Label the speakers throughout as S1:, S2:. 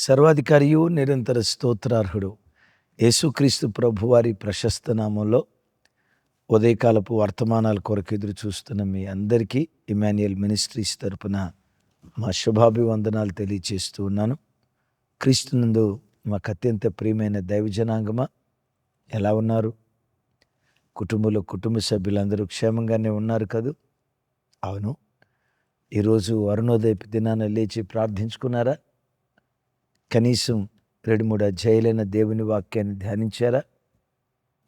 S1: సర్వాధికారియు నిరంతర స్తోత్రార్హుడు యేసుక్రీస్తు ప్రభువారి ప్రశస్త నామంలో ఉదయకాలపు వర్తమానాల కొరకు ఎదురు చూస్తున్న మీ అందరికీ ఇమాన్యుయల్ మినిస్ట్రీస్ తరపున మా శుభాభివందనాలు తెలియచేస్తూ ఉన్నాను. క్రీస్తునందు మాకు అత్యంత ప్రియమైన దైవజనాంగమా, ఎలా ఉన్నారు? కుటుంబ సభ్యులందరూ క్షేమంగానే ఉన్నారు కదూ? అవును. ఈరోజు అరుణోదయపు దినాన లేచి ప్రార్థించుకున్నారా? కనీసం 2-3 అధ్యాయులైన దేవుని వాక్యాన్ని ధ్యానించారా?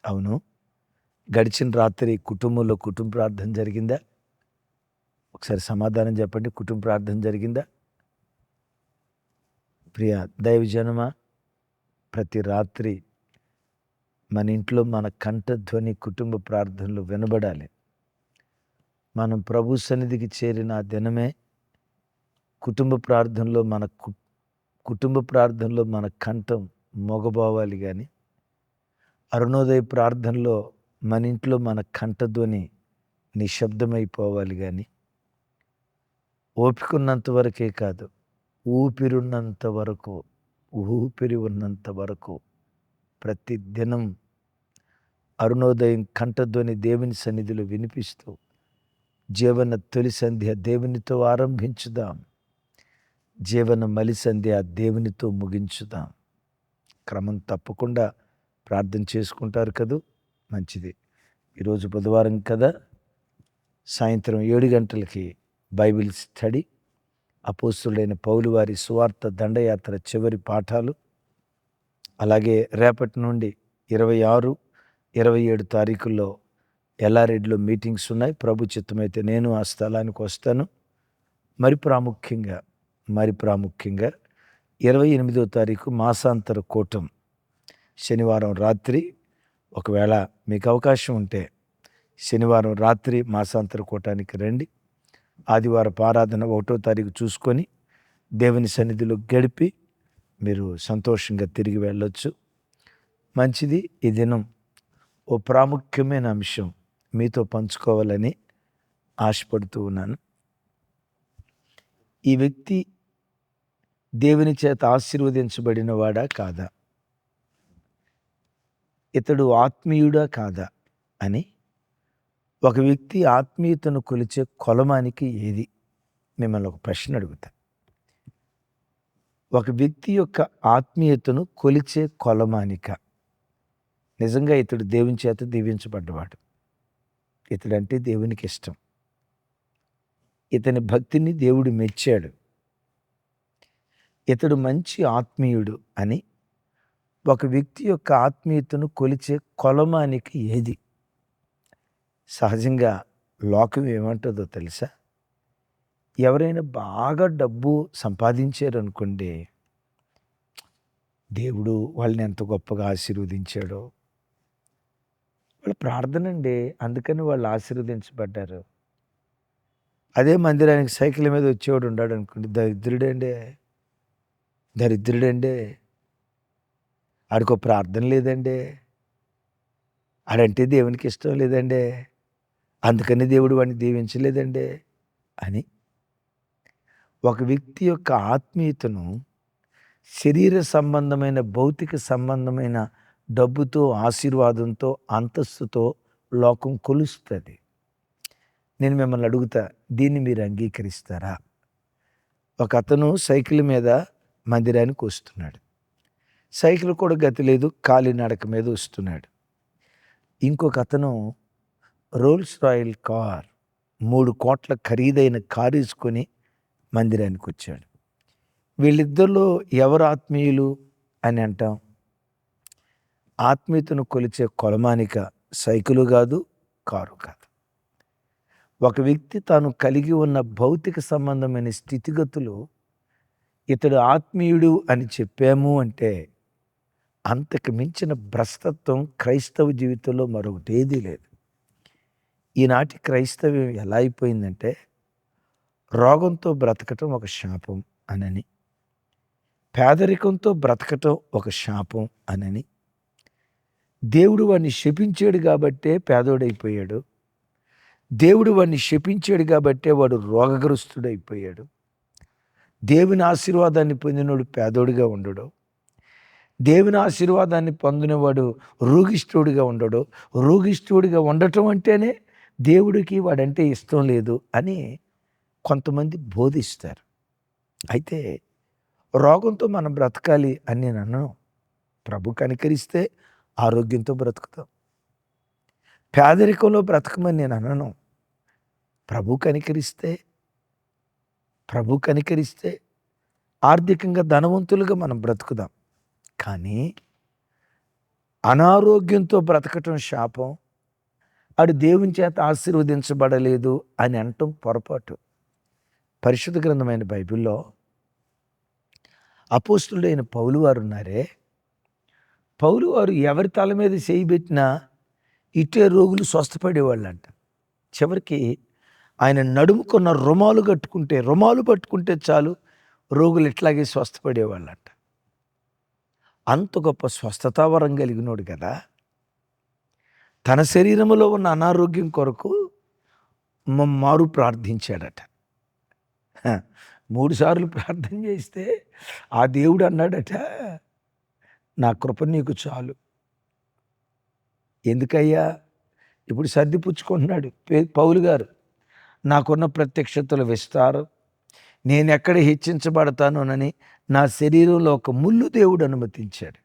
S1: అవును. గడిచిన రాత్రి కుటుంబ ప్రార్థన జరిగిందా? ఒకసారి సమాధానం చెప్పండి. కుటుంబ ప్రార్థన జరిగిందా? ప్రియ దైవజనమా, ప్రతి రాత్రి మన ఇంట్లో మన కంఠధ్వని కుటుంబ ప్రార్థనలు వినబడాలి. మనం ప్రభు సన్నిధికి చేరిన ఆ దినమే కుటుంబ ప్రార్థనలో మన కంఠం మోగబోవాలి. కానీ అరుణోదయ ప్రార్థనలో మన ఇంట్లో మన కంఠధ్వని నిశ్శబ్దమైపోవాలి. కానీ ఓపిక ఉన్నంత వరకే కాదు, ఊపిరి ఉన్నంత వరకు ప్రతి దినం అరుణోదయం కంఠధ్వని దేవుని సన్నిధిలో వినిపిస్తూ జీవన తొలి సంధ్య దేవునితో ఆరంభించుదాం, జీవన మలి సంధ్య దేవునితో ముగించుదాం. క్రమం తప్పకుండా ప్రార్థన చేసుకుంటారు కదూ, మంచిది. ఈరోజు బుధవారం కదా, సాయంత్రం 7 గంటలకి బైబిల్ స్టడీ, అపోస్తులైన పౌలు వారి సువార్త దండయాత్ర చివరి పాఠాలు. అలాగే రేపటి నుండి 26, 27 తారీఖుల్లో ఎల్లారెడ్డిలో మీటింగ్స్ ఉన్నాయి. ప్రభు చిత్తమైతే నేను ఆ స్థలానికి వస్తాను. మరి ప్రాముఖ్యంగా 28వ తారీఖు మాసాంతర కూటం శనివారం రాత్రి, ఒకవేళ మీకు అవకాశం ఉంటే శనివారం రాత్రి మాసాంతర కూటానికి రండి. ఆదివారపు ఆరాధన 1వ తారీఖు చూసుకొని దేవుని సన్నిధిలో గడిపి మీరు సంతోషంగా తిరిగి వెళ్ళొచ్చు. మంచిది. ఈ దినం ఓ ప్రాముఖ్యమైన అంశం మీతో పంచుకోవాలని ఆశపడుతూ ఉన్నాను. ఈ వ్యక్తి దేవుని చేత ఆశీర్వదించబడిన వాడా కాదా? ఇతడు ఆత్మీయుడా కాదా అని ఒక వ్యక్తి ఆత్మీయతను కొలిచే కొలమానికి ఏది? మిమ్మల్ని ఒక ప్రశ్న అడుగుతా. ఒక వ్యక్తి యొక్క ఆత్మీయతను కొలిచే కొలమానిక? నిజంగా ఇతడు దేవుని చేత దీవించబడ్డవాడు, ఇతడంటే దేవునికి ఇష్టం, ఇతని భక్తిని దేవుడు మెచ్చాడు, ఇతడు మంచి ఆత్మీయుడు అని ఒక వ్యక్తి యొక్క ఆత్మీయతను కొలిచే కొలమానికి ఏది? సహజంగా లోకం ఏమంటుందో తెలుసా? ఎవరైనా బాగా డబ్బు సంపాదించారనుకోండి, దేవుడు వాళ్ళని ఎంత గొప్పగా ఆశీర్వదించాడో, వాళ్ళ ప్రార్థన అండి, అందుకని వాళ్ళు ఆశీర్వదించబడ్డారు. అదే మందిరానికి సైకిల్ మీద వచ్చేవాడు ఉన్నాడు అనుకోండి, దరిద్రుడండే, ఆడికో ప్రార్థన లేదండి, ఆడంటే దేవునికి ఇష్టం లేదండి, అందుకని దేవుడు వాడిని దీవించలేదండి అని ఒక వ్యక్తి యొక్క ఆత్మీయతను శరీర సంబంధమైన, భౌతిక సంబంధమైన డబ్బుతో, ఆశీర్వాదంతో, అంతస్తుతో లోకం కొలుస్తుంది. నేను మిమ్మల్ని అడుగుతా, దీన్ని మీరు అంగీకరిస్తారా? ఒక అతను సైకిల్ మీద మందిరానికి వస్తున్నాడు. సైకిల్ కూడా గతి లేదు, కాలినడక మీద వస్తున్నాడు. ఇంకొక అతను రోల్స్ రాయల్ కార్, 3 కోట్ల ఖరీదైన కారు వేసుకొని మందిరానికి వచ్చాడు. వీళ్ళిద్దరిలో ఎవరు ఆత్మీయులు అని అంటాం? ఆత్మీయతను కొలిచే కొలమానిక సైకిలు కాదు, కారు కాదు. ఒక వ్యక్తి తాను కలిగి ఉన్న భౌతిక సంబంధమైన స్థితిగతులు ఇతడు ఆత్మీయుడు అని చెప్పాము అంటే అంతకు మించిన భ్రష్టత్వం క్రైస్తవ జీవితంలో మరొకటి ఏదీ లేదు. ఈనాటి క్రైస్తవ్యం ఎలా అయిపోయిందంటే, రోగంతో బ్రతకటం ఒక శాపం అనని, పేదరికంతో బ్రతకటం ఒక శాపం అనని, దేవుడు వాడిని శపించాడు కాబట్టే పేదోడైపోయాడు, దేవుడు వాడిని శపించాడు కాబట్టే వాడు రోగగ్రస్తుడైపోయాడు, దేవుని ఆశీర్వాదాన్ని పొందినోడు పేదోడిగా ఉండడు. దేవుని ఆశీర్వాదాన్ని పొందినవాడు రోగిష్ఠుడిగా ఉండడు. రోగిష్ఠుడిగా ఉండటం అంటేనే దేవుడికి వాడంటే ఇష్టం లేదు అని కొంతమంది బోధిస్తారు. అయితే రోగంతో మనం బ్రతకాలి అని నేను అనను. ప్రభు కనికరిస్తే ఆరోగ్యంతో బ్రతుకుతాం. పేదరికంలో బ్రతకమని నేను అనను. ప్రభు కనికరిస్తే ఆర్థికంగా ధనవంతులుగా మనం బ్రతుకుదాం. కానీ అనారోగ్యంతో బ్రతకటం శాపం. ఆడు దేవుని చేత ఆశీర్వదించబడలేదు అని అనటం పొరపాటు. పరిశుద్ధ గ్రంథమైన బైబిల్లో అపోస్తులుడైన పౌలు వారు ఉన్నారే, పౌలు వారు ఎవరి తల మీద చేయి పెట్టినా ఇట్టే రోగులు స్వస్థపడేవాళ్ళంట. చివరికి ఆయన నడుముకున్న రుమాలు పట్టుకుంటే చాలు రోగులు ఇట్లాగే స్వస్థపడేవాళ్ళంట. అంత గొప్ప స్వస్థతావరం కలిగినోడు కదా. తన శరీరంలో ఉన్న అనారోగ్యం కొరకు మారు ప్రార్థించాడట. 3 సార్లు ప్రార్థన చేస్తే ఆ దేవుడు అన్నాడట, నా కృప నీకు చాలు. ఎందుకయ్యా? ఇప్పుడు సర్దిపుచ్చుకుంటున్నాడు పౌలు గారు. నాకున్న ప్రత్యక్షతల విస్తారం, నేనెక్కడ హెచ్చించబడతానోనని నా శరీరంలో ఒక ముళ్ళు దేవుడు అనుమతించాడు.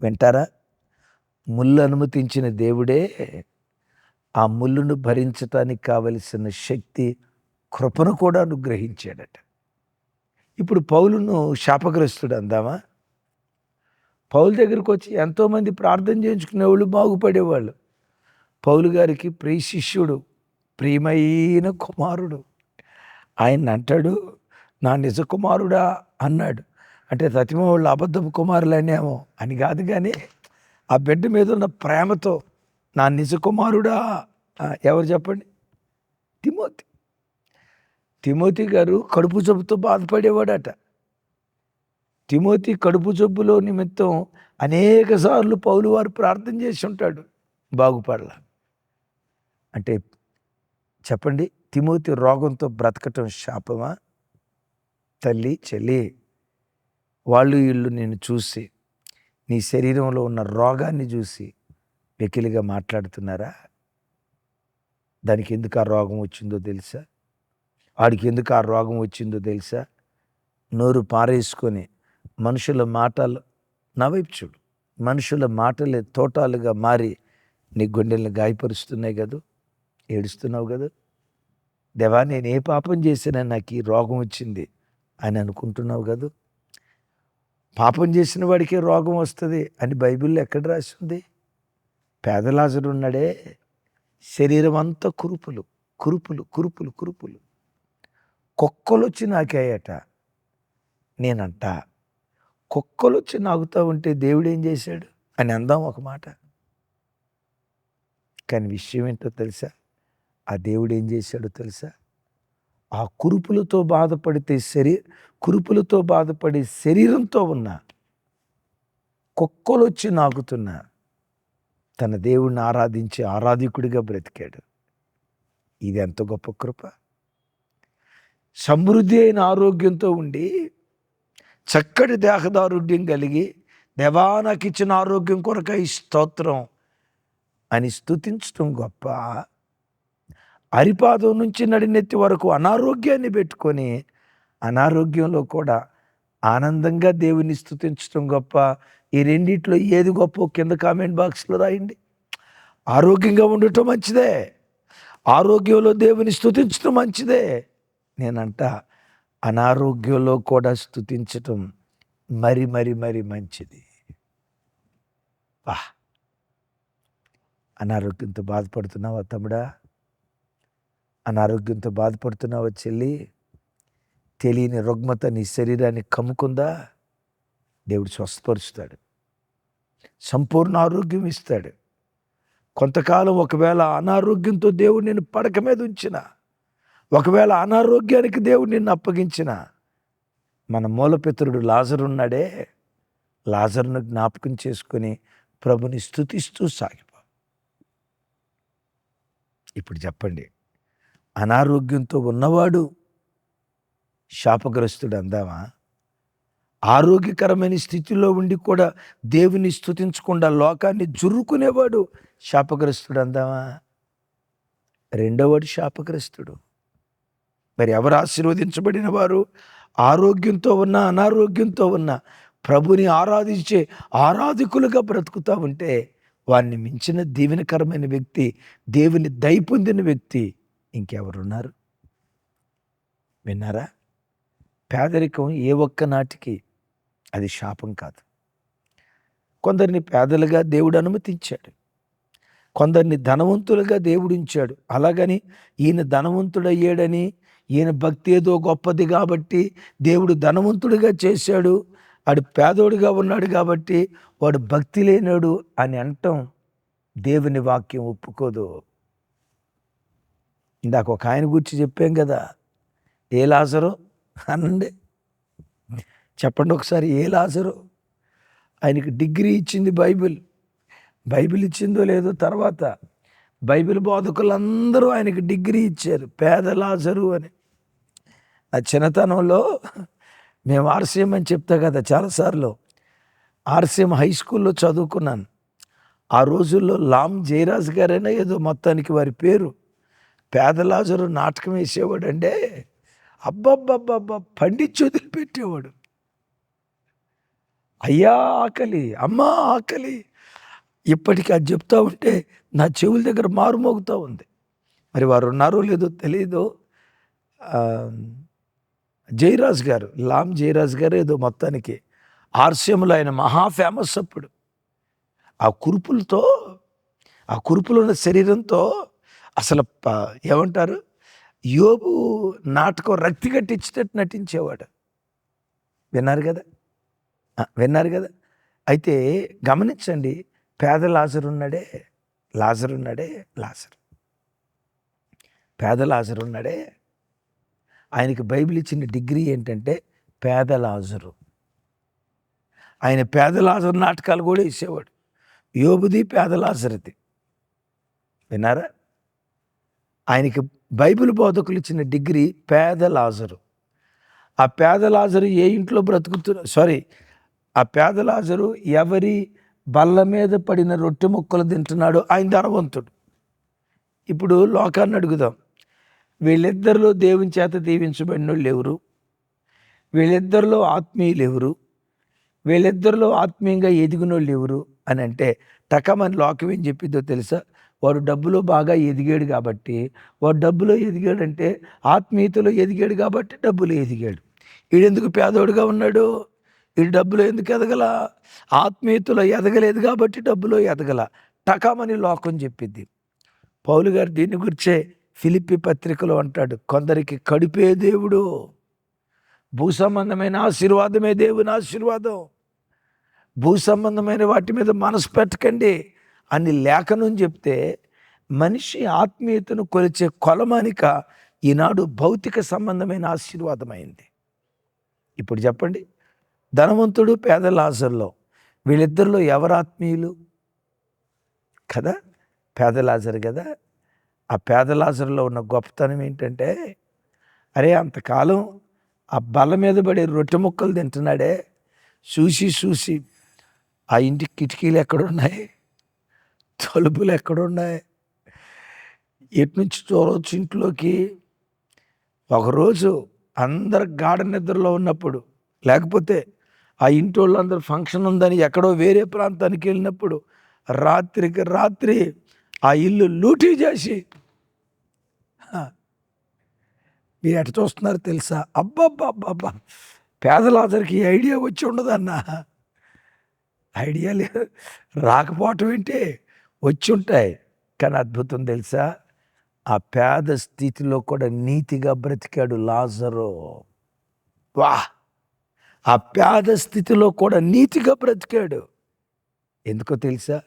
S1: వింటారా? ముళ్ళు అనుమతించిన దేవుడే ఆ ముళ్ళును భరించటానికి కావలసిన శక్తి, కృపను కూడా అనుగ్రహించాడట. ఇప్పుడు పౌలును శాపగ్రస్తుడు అందామా? పౌలు దగ్గరికి వచ్చి ఎంతోమంది ప్రార్థన చేయించుకునేవాళ్ళు, బాగుపడేవాళ్ళు. పౌలు గారికి ప్రియ శిష్యుడు, ప్రియమైన కుమారుడు. ఆయన అంటాడు, నా నిజ కుమారుడా అన్నాడు. అంటే తతిమ వాళ్ళు అబద్ధపు కుమారులనేమో అని కాదు, కానీ ఆ బిడ్డ మీద ఉన్న ప్రేమతో నా నిజ కుమారుడా. ఎవరు చెప్పండి? తిమోతి గారు కడుపు జబ్బుతో బాధపడేవాడట. తిమోతి కడుపు జబ్బులో నిమిత్తం అనేక సార్లు పౌలు వారు ప్రార్థన చేసి ఉంటాడు, బాగుపడలా. అంటే చెప్పండి, తిమోతి రోగంతో బ్రతకటం శాపమా? తల్లి, చెల్లి, వీళ్ళు నేను చూసి, నీ శరీరంలో ఉన్న రోగాన్ని చూసి వెకిలిగా మాట్లాడుతున్నారా? దానికి ఎందుకు ఆ రోగం వచ్చిందో తెలుసా? వాడికి ఎందుకు ఆ రోగం వచ్చిందో తెలుసా? నోరు పారేసుకొని మనుషుల మాటలు, నా వైపు చూడు, మనుషుల మాటలే తోటాలుగా మారి నీ గుండెలను గాయపరుస్తున్నాయి కదూ, ఏడుస్తున్నావు కదా. దేవా, నేను ఏ పాపం చేసినా నాకు ఈ రోగం వచ్చింది అని అనుకుంటున్నావు కదా. పాపం చేసిన వాడికే రోగం వస్తుంది అని బైబిల్లో ఎక్కడ రాసి ఉంది? పేదలాజరు ఉన్నాడే, శరీరం అంతా కురుపులు కురుపులు కురుపులు కురుపులు, కుక్కలొచ్చి నాకాయట. నేనంట, కుక్కలొచ్చి నాకుతూ ఉంటే దేవుడు ఏం చేశాడు అని అందాం ఒక మాట. కానీ విషయం ఏంటో తెలుసా? ఆ దేవుడు ఏం చేశాడో తెలుసా? ఆ కురుపులతో బాధపడి శరీరంతో ఉన్న కుక్కలొచ్చి నాకుతున్న తన దేవుణ్ణి ఆరాధించి ఆరాధికుడిగా బ్రతికాడు. ఇది ఎంత గొప్ప కృప! సమృద్ధి అయిన ఆరోగ్యంతో ఉండి, చక్కటి దేహదారుఢ్యం కలిగి, దేవా నాకు ఇచ్చిన ఆరోగ్యం కొరకై స్తోత్రం అని స్తుతించడం గొప్ప. అరిపాదం నుంచి నడినెత్తి వరకు అనారోగ్యాన్ని పెట్టుకొని, అనారోగ్యంలో కూడా ఆనందంగా దేవుని స్తుతించడం గొప్ప. ఈ రెండిట్లో ఏది గొప్ప కింద కామెంట్ బాక్స్లో రాయండి. ఆరోగ్యంగా ఉండటం మంచిదే, ఆరోగ్యంలో దేవుని స్తుతించడం మంచిదే. నేనంట, అనారోగ్యంలో కూడా స్తుతించటం మరి మరి మరి మంచిది. అనారోగ్యంతో బాధపడుతున్నావా తమ్ముడా? అనారోగ్యంతో బాధపడుతున్నావా చెల్లి? తెలియని రుగ్మత నీ శరీరాన్ని కమ్ముకుందా? దేవుడు స్వస్థపరుస్తాడు, సంపూర్ణ ఆరోగ్యం ఇస్తాడు. కొంతకాలం ఒకవేళ అనారోగ్యంతో దేవుడు నిన్ను పడక మీద ఉంచిన, ఒకవేళ అనారోగ్యానికి దేవుడు నిన్ను అప్పగించిన, మన మూలపితరుడు లాజరు ఉన్నాడే, లాజరును జ్ఞాపకం చేసుకొని ప్రభుని స్తుతిస్తూ సాగిపో. ఇప్పుడు చెప్పండి, అనారోగ్యంతో ఉన్నవాడు శాపగ్రస్తుడు అందామా? ఆరోగ్యకరమైన స్థితిలో ఉండి కూడా దేవుని స్తుతించకుండా లోకాన్ని జుర్రుకునేవాడు శాపగ్రస్తుడు అందామా? రెండోవాడు శాపగ్రస్తుడు. మరి ఎవరు ఆశీర్వదించబడిన వారు? ఆరోగ్యంతో ఉన్న అనారోగ్యంతో ఉన్న ప్రభుని ఆరాధించే ఆరాధికులుగా బ్రతుకుతూ ఉంటే వారిని మించిన దీవెనకరమైన వ్యక్తి, దేవుని దయ పొందిన వ్యక్తి ఇంకెవరున్నారు? విన్నారా? పేదరికం ఏ ఒక్క నాటికి అది శాపం కాదు. కొందరిని పేదలుగా దేవుడు అనుమతించాడు, కొందరిని ధనవంతులుగా దేవుడు ఉంచాడు. అలాగని ఈయన ధనవంతుడయ్యాడని, ఈయన భక్తి ఏదో గొప్పది కాబట్టి దేవుడు ధనవంతుడిగా చేశాడు, వాడు పేదోడిగా ఉన్నాడు కాబట్టి వాడు భక్తి లేనాడు అని అంటాం దేవుని వాక్యం ఒప్పుకోదు. ఇందాక ఒక ఆయన గురించి చెప్పాం కదా, ఏ లాజరు అనండి, చెప్పండి ఒకసారి, ఏ లాజరు? ఆయనకి డిగ్రీ ఇచ్చింది బైబిల్. బైబిల్ ఇచ్చిందో లేదో తర్వాత బైబిల్ బోధకులందరూ ఆయనకి డిగ్రీ ఇచ్చారు, పేద లాజరు అని. ఆ చిన్నతనంలో మేము ఆర్సీఎం అని చెప్తా కదా చాలాసార్లు, ఆర్సీఎం హై స్కూల్లో చదువుకున్నాను. ఆ రోజుల్లో లామ్ జయరాజ్ గారైనా ఏదో మొత్తానికి వారి పేరు. పేద లాజరు నాటకం వేసేవాడు అంటే అబ్బబ్బబ్బబ్బా పండించి వదిలిపెట్టేవాడు. అయ్యా ఆకలి, అమ్మా ఆకలి, ఇప్పటికీ అది చెప్తా ఉంటే నా చెవుల దగ్గర మారుమోగుతూ ఉంది. మరి వారు ఉన్నారో లేదో తెలియదు. జయరాజ్ గారు, లామ్ జయరాజ్ గారు ఏదో మొత్తానికి ఆర్సీఎంలో ఆయన మహా ఫేమస్. అప్పుడు ఆ కురుపులతో, ఆ కురుపులు ఉన్న శరీరంతో అసలు ఏమంటారు, యోబు నాటకం రక్తి కట్టించేటట్టు నటించేవాడు. విన్నారు కదా, విన్నారు కదా. అయితే గమనించండి, పేద లాజరు ఉన్నాడే, పేద లాజరు ఉన్నాడే, ఆయనకి బైబిల్ ఇచ్చిన డిగ్రీ ఏంటంటే పేద లాజరు. ఆయన పేద లాజరు నాటకాలు కూడా వేసేవాడు. యోబుది పేద లాజరుది. విన్నారా? ఆయనకి బైబిల్ బోధకులు ఇచ్చిన డిగ్రీ పేద లాజరు. ఆ పేద లాజరు ఏ ఇంట్లో ఆ పేద లాజరు ఎవరి బల్ల మీద పడిన రొట్టె ముక్కలు తింటున్నాడు ఆయన ధనవంతుడు. ఇప్పుడు లోకాన్ని అడుగుదాం, వీళ్ళిద్దరిలో దేవుని చేత దీవించబడిన వాళ్ళు ఎవరు? వీళ్ళిద్దరిలో ఆత్మీయులు ఎవరు? వీళ్ళిద్దరిలో ఆత్మీయంగా ఎదిగిన వాళ్ళు ఎవరు అని అంటే టకమని లోకం ఏం చెప్పిందో తెలుసా? వాడు డబ్బులో బాగా ఎదిగాడు కాబట్టి, వాడు డబ్బులో ఎదిగాడంటే ఆత్మీయతలో ఎదిగాడు కాబట్టి డబ్బులో ఎదిగాడు. వీడెందుకు పేదోడుగా ఉన్నాడు? వీడు డబ్బులో ఎందుకు ఎదగల? ఆత్మీయతలో ఎదగలేదు కాబట్టి డబ్బులో ఎదగల. టకామని లోకం చెప్పిద్ది. పౌలు గారు దీని గురించే ఫిలిప్పి పత్రికలో అంటాడు, కొందరికి కడుపే దేవుడు, భూ సంబంధమైన ఆశీర్వాదమే దేవుని ఆశీర్వాదం, భూ సంబంధమైన వాటి మీద మనసు పెట్టకండి అని లేఖనం చెప్తే, మనిషి ఆత్మీయతను కొలిచే కొలమానిక ఈనాడు భౌతిక సంబంధమైన ఆశీర్వాదమైంది. ఇప్పుడు చెప్పండి, ధనవంతుడు పేద లాజర్లో వీళ్ళిద్దరిలో ఎవరు ఆత్మీయులు? కదా, పేద లాజర్ కదా. ఆ పేద లాజర్లో ఉన్న గొప్పతనం ఏంటంటే, అరే అంతకాలం ఆ బల్ల మీద పడే రొట్టె ముక్కలు తింటున్నాడే, చూసి ఆ ఇంటికి కిటికీలు ఎక్కడున్నాయి, తలుపులు ఎక్కడున్నాయి, ఎటు నుంచి చూడవచ్చు ఇంట్లోకి. ఒకరోజు అందరు గాఢ నిద్రలో ఉన్నప్పుడు, లేకపోతే ఆ ఇంటి వాళ్ళందరూ ఫంక్షన్ ఉందని ఎక్కడో వేరే ప్రాంతానికి వెళ్ళినప్పుడు రాత్రికి రాత్రి ఆ ఇల్లు లూటీ చేసి, మీరు ఎట చూస్తున్నారు తెలుసా? అబ్బబ్బబ్బబ్బా, పేదలాజరికి ఈ ఐడియా వచ్చి ఉండదన్న. ఐడియా లేదు, రాకపోవటం ఏంటి, వచ్చి ఉంటాయి. కానీ అద్భుతం తెలుసా, ఆ పేద స్థితిలో కూడా నీతిగా బ్రతికాడు లాజరు. వా, ఆ పేద స్థితిలో కూడా నీతిగా బ్రతికాడు. ఎందుకో తెలుసా?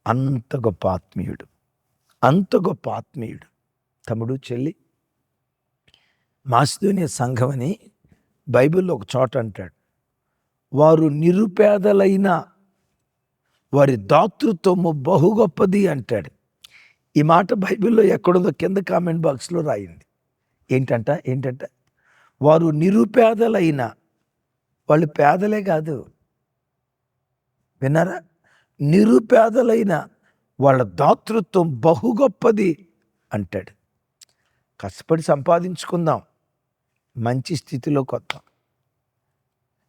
S1: అంత గొప్ప ఆత్మీయుడు, అంత గొప్ప ఆత్మీయుడు. తమ్ముడు చెల్లి, మాసిదోనియ సంఘం అని బైబిల్లో ఒక చోట అంటాడు, వారు నిరుపేదలైన వారి దాతృత్వము బహు గొప్పది అంటాడు. ఈ మాట బైబిల్లో ఎక్కడుందో కింద కామెంట్ బాక్స్లో రాయింది. ఏంటంట వారు నిరుపేదలైన, వాళ్ళు పేదలే కాదు, విన్నారా? నిరుపేదలైన వాళ్ళ దాతృత్వం బహు గొప్పది అంటాడు. కష్టపడి సంపాదించుకుందాం, మంచి స్థితిలోకి వద్దాం.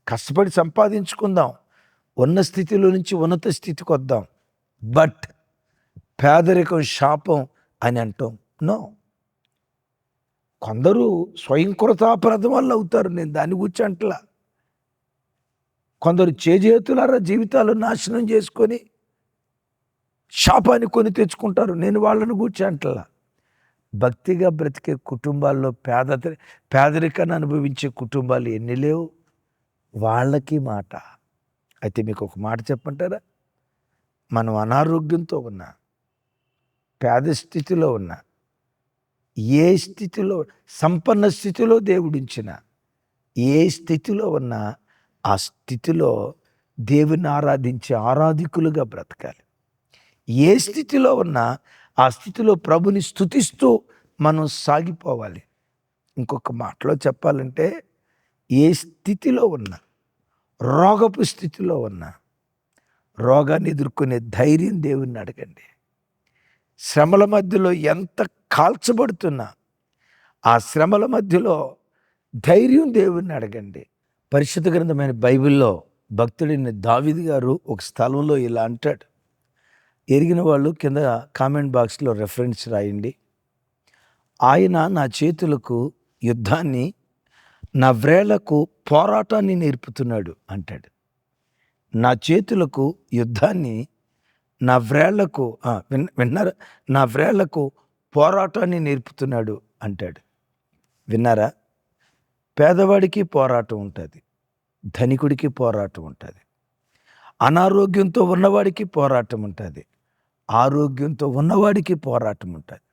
S1: కష్టపడి సంపాదించుకుందాం, ఉన్న స్థితిలో నుంచి ఉన్నత స్థితికి వద్దాం. బట్ పేదరికం శాపం అని అంటాం. నో, కొందరు స్వయంకృతాపరాధం వల్ల అవుతారు, నేను దాని గురించి అంటలా. కొందరు చేజేతులారా జీవితాలు నాశనం చేసుకొని శాపాన్ని కొని తెచ్చుకుంటారు, నేను వాళ్ళని గురించి అంటలా. భక్తిగా బ్రతికే కుటుంబాల్లో పేదరికాన్ని అనుభవించే కుటుంబాలు ఎన్ని లేవు, వాళ్ళకి మాట. అయితే మీకు ఒక మాట చెప్పంటారా? మనం అనారోగ్యంతో ఉన్నా, పేద స్థితిలో ఉన్నా, ఏ స్థితిలో, సంపన్న స్థితిలో దేవుడించిన ఏ స్థితిలో ఉన్నా, ఆ స్థితిలో దేవుని ఆరాధించే ఆరాధికులుగా బ్రతకాలి. ఏ స్థితిలో ఉన్నా ఆ స్థితిలో ప్రభుని స్తుతిస్తూ మనం సాగిపోవాలి. ఇంకొక మాటలో చెప్పాలంటే, ఏ స్థితిలో ఉన్నా, రోగపు స్థితిలో ఉన్నా, రోగాన్ని ఎదుర్కొనే ధైర్యం దేవుణ్ణి అడగండి. శ్రమల మధ్యలో ఎంత కాల్చబడుతున్నా, ఆ శ్రమల మధ్యలో ధైర్యం దేవుణ్ణి అడగండి. పరిశుద్ధ గ్రంథమైన బైబిల్లో భక్తుడిని దావీదు గారు ఒక స్థలంలో ఇలా అంటాడు. ఎరిగిన వాళ్ళు కింద కామెంట్ బాక్స్లో రెఫరెన్స్ రాయండి. ఆయన నా చేతులకు యుద్ధాన్ని, నా వ్రేళ్లకు పోరాటాన్ని నేర్పుతున్నాడు అంటాడు. నా చేతులకు యుద్ధాన్ని, నా వ్రేళ్లకు విన్నారా, నా వ్రేళ్లకు పోరాటాన్ని నేర్పుతున్నాడు అంటాడు. విన్నారా? పేదవాడికి పోరాటం ఉంటుంది, ధనికుడికి పోరాటం ఉంటుంది, అనారోగ్యంతో ఉన్నవాడికి పోరాటం ఉంటుంది, ఆరోగ్యంతో ఉన్నవాడికి పోరాటం ఉంటుంది.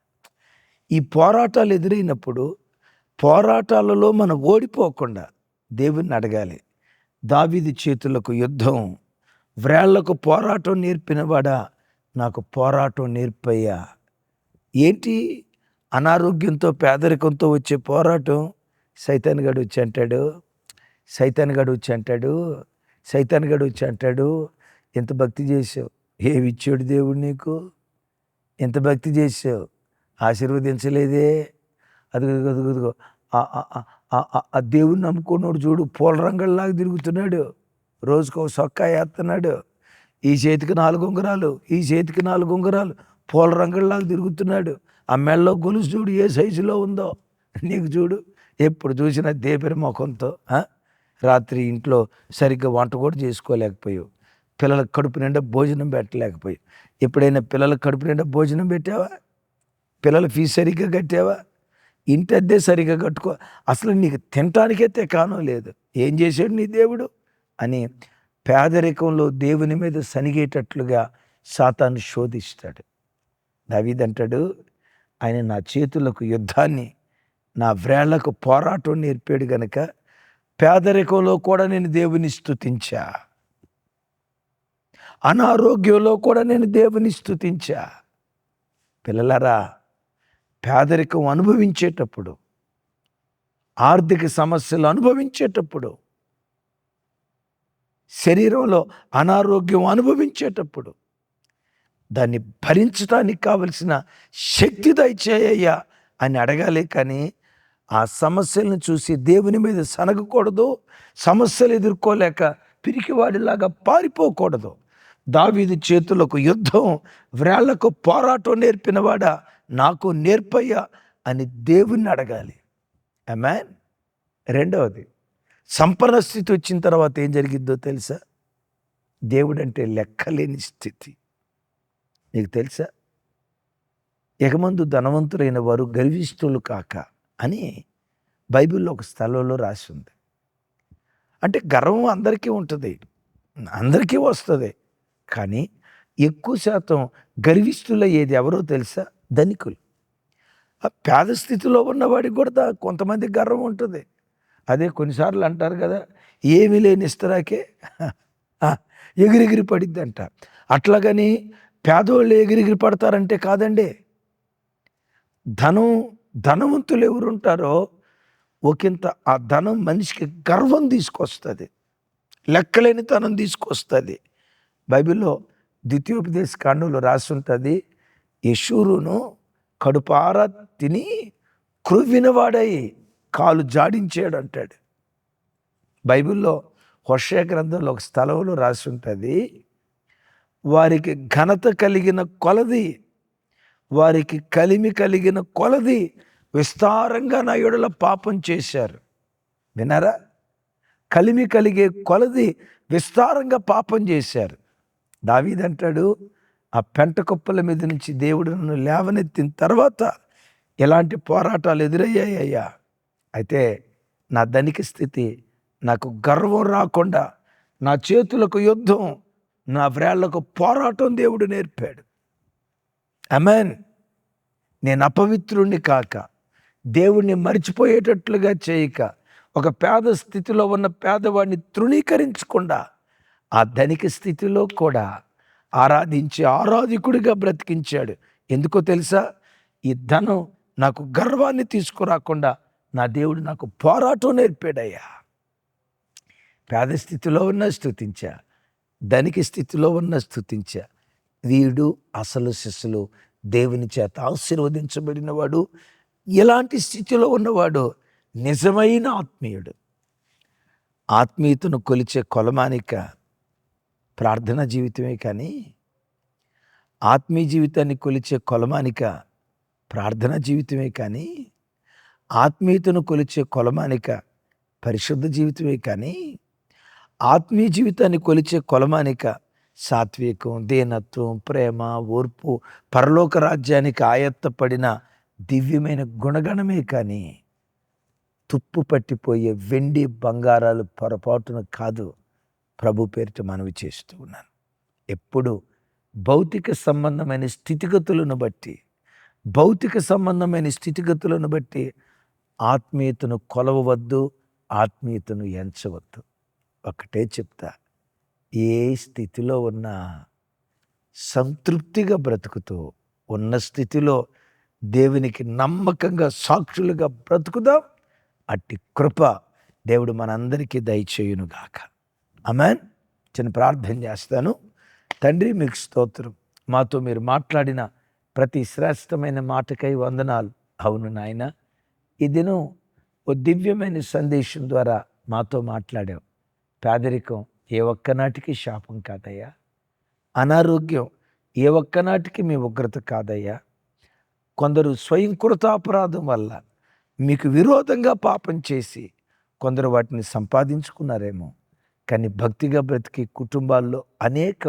S1: ఈ పోరాటాలు ఎదురైనప్పుడు పోరాటాలలో మనం ఓడిపోకుండా దేవుణ్ణి అడగాలి. దావీదు చేతులకు యుద్ధం, వ్రేళ్లకు పోరాటం నేర్పినవాడా, నాకు పోరాటం నేర్పయ్యా. ఏంటి? అనారోగ్యంతో పేదరికంతో వచ్చే పోరాటం. సైతాన్ గడు వచ్చి అంటాడు, ఎంత భక్తి చేసావు, ఏమిచ్చాడు దేవుడు నీకు, ఎంత భక్తి చేసావు, ఆశీర్వదించలేదే. అదిగో ఆ దేవుణ్ణి నమ్ముకున్నాడు చూడు, పూల రంగల్లాగా తిరుగుతున్నాడు, రోజుకు ఒక సొక్కా వేస్తున్నాడు, ఈ చేతికి 4 ఉంగరాలు, ఈ చేతికి 4 ఉంగరాలు, పూల రంగల్లాగా తిరుగుతున్నాడు. ఆ మెళ్ళలో గొలుసు చూడు ఏ సైజులో ఉందో నీకు చూడు. ఎప్పుడు చూసినా దేపరి ముఖంతో, రాత్రి ఇంట్లో సరిగ్గా వంట కూడా చేసుకోలేకపోయావు, పిల్లలకు కడుపు నిండా భోజనం పెట్టలేకపోయావు. ఎప్పుడైనా పిల్లలకు కడుపు నిండా భోజనం పెట్టావా? పిల్లల ఫీజు సరిగ్గా కట్టావా? ఇంటి అద్దె సరిగ్గా కట్టుకో, అసలు నీకు తినటానికైతే కానో లేదు. ఏం చేశాడు నీ దేవుడు అని పేదరికంలో దేవుని మీద సనిగేటట్లుగా సాతాను శోధిస్తాడు. దావీదు అంటాడు, ఆయన నా చేతులకు యుద్ధాన్ని, నా వ్రేళ్లకు పోరాటం నేర్పాడు గనక పేదరికంలో కూడా నేను దేవుని స్తుతించా, అనారోగ్యంలో కూడా నేను దేవుని స్తుతించా. పిల్లలారా, పేదరికం అనుభవించేటప్పుడు, ఆర్థిక సమస్యలు అనుభవించేటప్పుడు, శరీరంలో అనారోగ్యం అనుభవించేటప్పుడు దాన్ని భరించడానికి కావలసిన శక్తి దయచేయ్యా అని అడగాలి. కానీ ఆ సమస్యలను చూసి దేవుని మీద సనగకూడదు, సమస్యలు ఎదుర్కోలేక పిరికివాడిలాగా పారిపోకూడదు. దావీదు చేతులకు యుద్ధం, వ్రేళ్లకు పోరాటం నేర్పినవాడా, నాకు నేర్పయ్యా అని దేవుణ్ణి అడగాలి. ఆమేన్. రెండవది, సంపన్న స్థితి వచ్చిన తర్వాత ఏం జరిగిద్దో తెలుసా? దేవుడంటే లెక్కలేని స్థితి. నీకు తెలుసా? ఎగమందు ధనవంతులైన వారు గర్విష్ఠులు కాక అని బైబిల్లో ఒక స్థలంలో రాసి ఉంది. అంటే గర్వం అందరికీ ఉంటుంది, అందరికీ వస్తుంది. కానీ ఎక్కువ శాతం గర్విష్ఠులయ్యేది ఎవరో తెలుసా? ధనికులు. ఆ పేద స్థితిలో ఉన్నవాడికి కూడా కొంతమంది గర్వం ఉంటుంది. అదే కొన్నిసార్లు అంటారు కదా, ఏమీ లేని ఇస్తరాకే ఎగిరెగిరి పడిద్ది అంట. అట్లాగని పేదోళ్ళు ఎగిరెగిరి పడతారంటే కాదండి. ధనవంతులు ఎవరు ఉంటారో ఒకంత ఆ ధనం మనిషికి గర్వం తీసుకొస్తుంది, లెక్కలేని తనం తీసుకొస్తుంది. బైబిల్లో ద్వితీయోపదేశ కాండంలో రాసి ఉంటుంది, యెషూరును కడుపారా తిని క్రొవ్వినవాడై కాలు జాడించాడు అంటాడు. బైబిల్లో హోషేయ గ్రంథంలో ఒక స్థలంలో రాసి ఉంటుంది, వారికి ఘనత కలిగిన కొలది, వారికి కలిమి కలిగిన కొలది విస్తారంగా నా యెడల పాపం చేశారు. విన్నారా? కలిమి కలిగే కొలది విస్తారంగా పాపం చేశారు. దావీదు అంటాడు, ఆ పెంట కుప్పల మీద నుంచి దేవుడు నన్ను లేవనెత్తిన తర్వాత ఎలాంటి పోరాటాలు ఎదురయ్యాయ్యా. అయితే నా ధనిక స్థితి నాకు గర్వం రాకుండా, నా చేతులకు యుద్ధం, నా వ్రేళ్లకు పోరాటం దేవుడు నేర్పాడు. ఆమేన్. నేను అపవిత్రుణ్ణి కాక, దేవుణ్ణి మర్చిపోయేటట్లుగా చేయక, ఒక పేద స్థితిలో ఉన్న పేదవాడిని తృణీకరించకుండా, ఆ ధనిక స్థితిలో కూడా ఆరాధించి ఆరాధికుడిగా బ్రతికించాడు. ఎందుకో తెలుసా? ఈ ధనం నాకు గర్వాన్ని తీసుకురాకుండా నా దేవుడు నాకు పోరాటం నేర్పాడయ్యా. పేద స్థితిలో ఉన్న స్తుతించా, ధనిక స్థితిలో ఉన్న స్తుతించా. వీడు అసలు శిష్యులు, దేవుని చేత ఆశీర్వదించబడినవాడు, ఎలాంటి స్థితిలో ఉన్నవాడు నిజమైన ఆత్మీయుడు. ఆత్మీయతను కొలిచే కొలమానిక ప్రార్థనా జీవితమే కానీ, ఆత్మీయ జీవితాన్ని కొలిచే కొలమానిక ప్రార్థనా జీవితమే కానీ, ఆత్మీయతను కొలిచే కొలమానిక పరిశుద్ధ జీవితమే కానీ, ఆత్మీయ జీవితాన్ని కొలిచే కొలమానిక సాత్వికం, దీనత్వం, ప్రేమ, ఓర్పు, పరలోక రాజ్యానికి ఆయత్తపడిన దివ్యమైన గుణగణమే కానీ తుప్పు పట్టిపోయే వెండి బంగారాలు పొరపాటున కాదు. ప్రభు పేరిట మనవి చేస్తూ ఉన్నాను. ఎప్పుడు భౌతిక సంబంధమైన స్థితిగతులను బట్టి, భౌతిక సంబంధమైన స్థితిగతులను బట్టి ఆత్మీయతను కొలవవద్దు, ఆత్మీయతను ఎంచవద్దు. ఒకటే చెప్తా, ఏ స్థితిలో ఉన్నా సంతృప్తిగా బ్రతుకుతూ, ఉన్న స్థితిలో దేవునికి నమ్మకంగా సాక్షులుగా బ్రతుకుదాం. అట్టి కృప దేవుడు మనందరికీ దయచేయునుగాక. ఆమేన్. చిన్న ప్రార్థన చేస్తాను. తండ్రి, మీకు స్తోత్రం. మాతో మీరు మాట్లాడిన ప్రతి శ్రేష్టమైన మాటకై వందనాలు. అవును నాయన, ఈ దినం ఓ దివ్యమైన సందేశం ద్వారా మాతో మాట్లాడావు. పేదరికం ఏ ఒక్కనాటికి శాపం కాదయ్యా, అనారోగ్యం ఏ ఒక్కనాటికి మీ ఉగ్రత కాదయ్యా. కొందరు స్వయంకృతాపరాధం వల్ల మీకు విరోధంగా పాపం చేసి కొందరు వాటిని సంపాదించుకున్నారేమో, కానీ భక్తిగా బ్రతికే కుటుంబాల్లో అనేక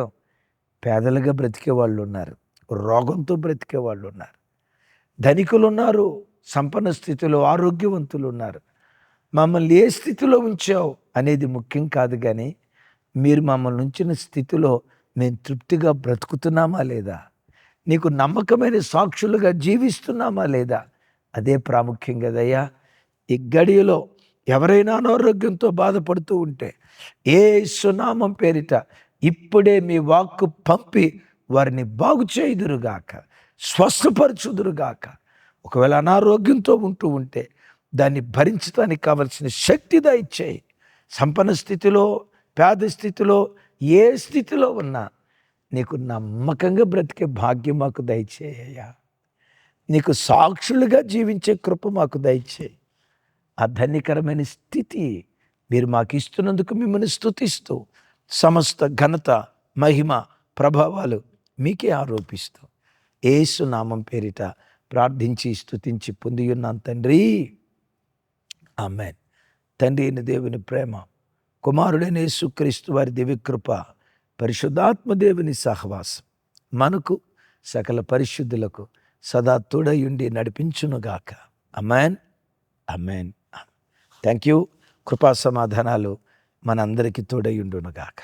S1: పేదలుగా బ్రతికే వాళ్ళు ఉన్నారు, రోగంతో బ్రతికే వాళ్ళు ఉన్నారు, ధనికులు ఉన్నారు, సంపన్న స్థితిలో ఆరోగ్యవంతులు ఉన్నారు. మమ్మల్ని ఏ స్థితిలో ఉంచావు అనేది ముఖ్యం కాదు, కానీ మీరు మమ్మల్ని ఉంచిన స్థితిలో మేము తృప్తిగా బ్రతుకుతున్నామా లేదా, నీకు నమ్మకమైన సాక్షులుగా జీవిస్తున్నామా లేదా, అదే ప్రాముఖ్యం కదయ్యా. ఈ గడియలో ఎవరైనా అనారోగ్యంతో బాధపడుతూ ఉంటే యేసు నామం పేరిట ఇప్పుడే మీ వాక్కు పంపి వారిని బాగు చేయుదురుగాక, స్వస్థపరచుదురుగాక. ఒకవేళ అనారోగ్యంతో ఉంటూ ఉంటే దాన్ని భరించడానికి కావలసిన శక్తి దయచేయి. సంపన్న స్థితిలో, పేద స్థితిలో, ఏ స్థితిలో ఉన్నా నీకు నమ్మకంగా బ్రతికే భాగ్యం మాకు దయచేయ్యా. నీకు సాక్షులుగా జీవించే కృప మాకు దయచేయి. ఆ ధన్యకరమైన స్థితి మీరు మాకు ఇస్తున్నందుకు మిమ్మల్ని స్తుతిస్తూ, సమస్త ఘనత, మహిమ, ప్రభావాలు మీకే ఆరోపిస్తూ యేసు నామం పేరిట ప్రార్థించి స్తుతించి పొంది ఉన్నాను తండ్రి. ఆమేన్. తండ్రి అయిన దేవుని ప్రేమ, కుమారుడైన యేసుక్రీస్తు వారి దివ్యకృప, పరిశుద్ధాత్మ దేవుని సహవాసం మనకు సకల పరిశుద్ధులకు సదా తోడయుండి నడిపించునుగాక. ఆమేన్. ఆమేన్. Thank you. కృపా సమాధానాలు మనందరికీ తోడయుండునుగాక.